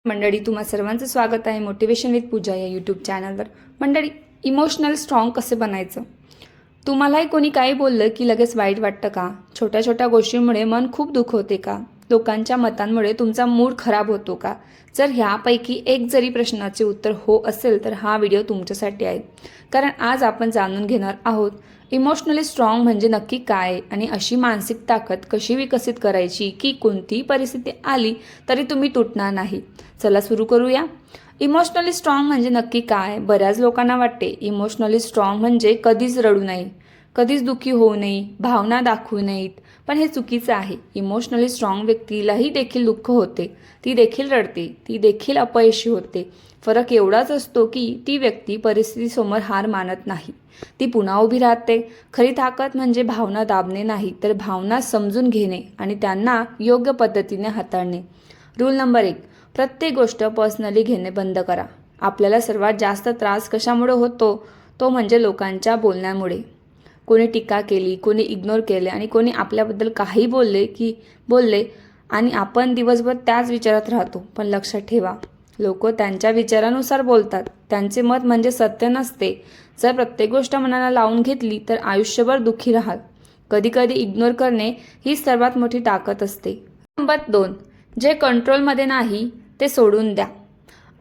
मंडळी, तुम्हा सर्वांचं स्वागत आहे मोटिवेशन विथ पूजा या यूट्यूब चॅनलवर। मंडळी, इमोशनल स्ट्रॉंग कसे बनायचं? तुम्हालाही कोणी काही बोललं की लगेच वाईट वाटतं का? छोट्या छोट्या गोष्टींमुळे मन खूप दुःख होते का? लोकांच्या मतांमुळे तुमचा मूड खराब होतो का? जर ह्यापैकी एक जरी प्रश्नाचे उत्तर हो असेल तर हा व्हिडिओ तुमच्यासाठी आहे। कारण आज आपण जाणून घेणार आहोत इमोशनली स्ट्रॉंग म्हणजे नक्की काय आणि अशी मानसिक ताकद कशी विकसित करायची की कोणतीही परिस्थिती आली तरी तुम्ही तुटणार नाही। चला सुरू करूया। इमोशनली स्ट्रॉंग म्हणजे नक्की काय? बऱ्याच लोकांना वाटते इमोशनली स्ट्रॉंग म्हणजे कधीच रडू नये, कधीच दुःखी होऊ नये, भावना दाखवू नयेत, पण हे चुकीचं आहे। इमोशनली स्ट्रॉंग व्यक्तीलाही देखील दुःख होते, ती देखील रडते, ती देखील अपयशी होते। फरक एवढाच असतो की ती व्यक्ती परिस्थितीसमोर हार मानत नाही, ती पुन्हा उभी राहते। खरी ताकद म्हणजे भावना दाबणे नाही, तर भावना समजून घेणे आणि त्यांना योग्य पद्धतीने हाताळणे। रूल नंबर 1, प्रत्येक गोष्ट पर्सनली घेणे बंद करा। आपल्याला सर्वात जास्त त्रास कशामुळे होतो? तो म्हणजे लोकांच्या बोलण्यामुळे। कोणी टीका केली, कोणी इग्नोर केले आणि कोणी आपल्याबद्दल काही बोलले आणि आपण दिवसभर त्याच विचारात राहतो। पण लक्षात ठेवा, लोक त्यांच्या विचारानुसार बोलतात, त्यांचे मत म्हणजे सत्य नसते। जर प्रत्येक गोष्ट मनाला लावून घेतली तर आयुष्यभर दुःखी राहाल। कधीकधी इग्नोर करणे ही सर्वात मोठी ताकद असते। नंबर 2, जे कंट्रोलमध्ये नाही ते सोडून द्या।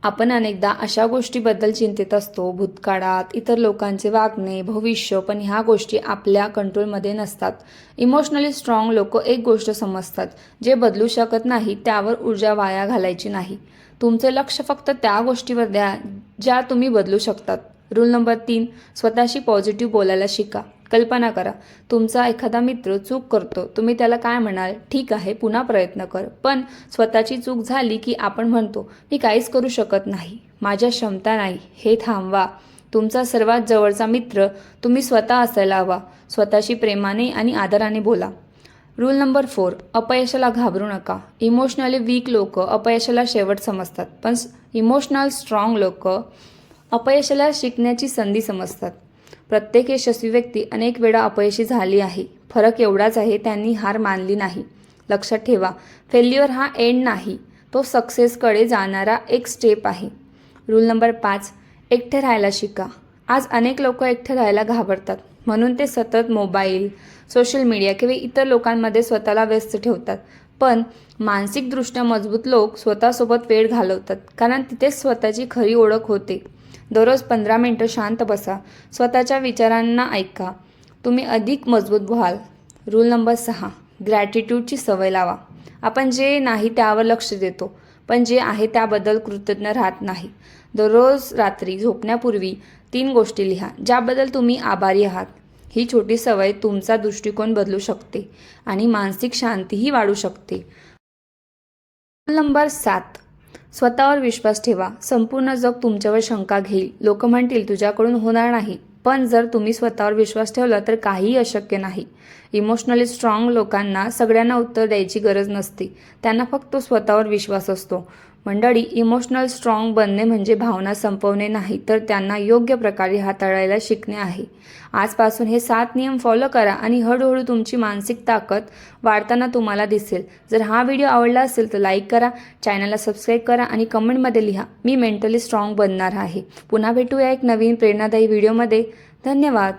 आपण अनेकदा अशा गोष्टीबद्दल चिंतित असतो, भूतकाळात, इतर लोकांचे वागणे, भविष्य, पण ह्या गोष्टी आपल्या कंट्रोलमध्ये नसतात। इमोशनली स्ट्रॉंग लोक एक गोष्ट समजतात, जे बदलू शकत नाही त्यावर ऊर्जा वाया घालायची नाही। तुमचे लक्ष फक्त त्या गोष्टीवर द्या ज्या तुम्ही बदलू शकतात। रूल नंबर 3, स्वतःशी पॉझिटिव्ह बोलायला शिका। कल्पना करा, तुमचा एखादा मित्र चूक करतो, तुम्ही त्याला काय म्हणाल? ठीक आहे, पुन्हा प्रयत्न कर। पण स्वतःची चूक झाली की आपण म्हणतो मी काहीच करू शकत नाही, माझ्या क्षमता नाही। हे थांबवा। तुमचा सर्वात जवळचा मित्र तुम्ही स्वतः असायला हवा। स्वतःशी प्रेमाने आणि आदराने बोला। रूल नंबर 4, अपयशाला घाबरू नका। इमोशनली वीक लोक अपयशाला शेवट समजतात, पण इमोशनल स्ट्रॉंग लोक अपयशाला शिकण्याची संधी समजतात। प्रत्येक यशस्वी व्यक्ती अनेक वेळा अपयशी झाली आहे। फरक एवढाच आहे, त्यांनी हार मानली नाही। लक्षात ठेवा, फेल्युअर हा एंड नाही, तो सक्सेसकडे जाणारा एक स्टेप आहे। रूल नंबर 5, एकटे राहायला शिका। आज अनेक लोक एकटे राहायला घाबरतात, म्हणून ते सतत मोबाईल, सोशल मीडिया किंवा इतर लोकांमध्ये स्वतःला व्यस्त ठेवतात। पण मानसिकदृष्ट्या मजबूत लोक स्वतःसोबत वेळ घालवतात, कारण तिथेच स्वतःची खरी ओळख होते। दररोज 15 मिनिटं शांत बसा, स्वतःच्या विचारांना ऐका, तुम्ही अधिक मजबूत व्हाल। रूल नंबर 6, ग्रॅटिट्यूडची सवय लावा। आपण जे नाही त्यावर लक्ष देतो, पण जे आहे त्याबद्दल कृतज्ञ राहत नाही। दररोज रात्री झोपण्यापूर्वी 3 गोष्टी लिहा ज्याबद्दल तुम्ही आभारी आहात। ही छोटी सवय तुमचा दृष्टिकोन बदलू शकते आणि मानसिक शांतीही वाढू शकते। रूल नंबर 7, स्वतःवर विश्वास ठेवा। संपूर्ण जग तुमच्यावर शंका घेईल, लोक म्हणतील तुझ्याकडून होणार नाही, पण जर तुम्ही स्वतःवर विश्वास ठेवला तर काहीही अशक्य नाही। इमोशनली स्ट्रॉंग लोकांना सगळ्यांना उत्तर द्यायची गरज नसते, त्यांना फक्त स्वतःवर विश्वास असतो। मंडळी, इमोशनल स्ट्रॉंग बनणे म्हणजे भावना संपवणे नाही, तर त्यांना योग्य प्रकारे हाताळायला शिकणे आहे। आजपासून हे 7 नियम फॉलो करा आणि हळूहळू तुमची मानसिक ताकद वाढताना तुम्हाला दिसेल। जर हा व्हिडिओ आवडला असेल तर लाईक करा, चॅनलला सबस्क्राईब करा आणि कमेंटमध्ये लिहा मी मेंटली स्ट्रॉंग बनणार आहे। पुन्हा भेटूया एक नवीन प्रेरणादायी व्हिडिओमध्ये। धन्यवाद।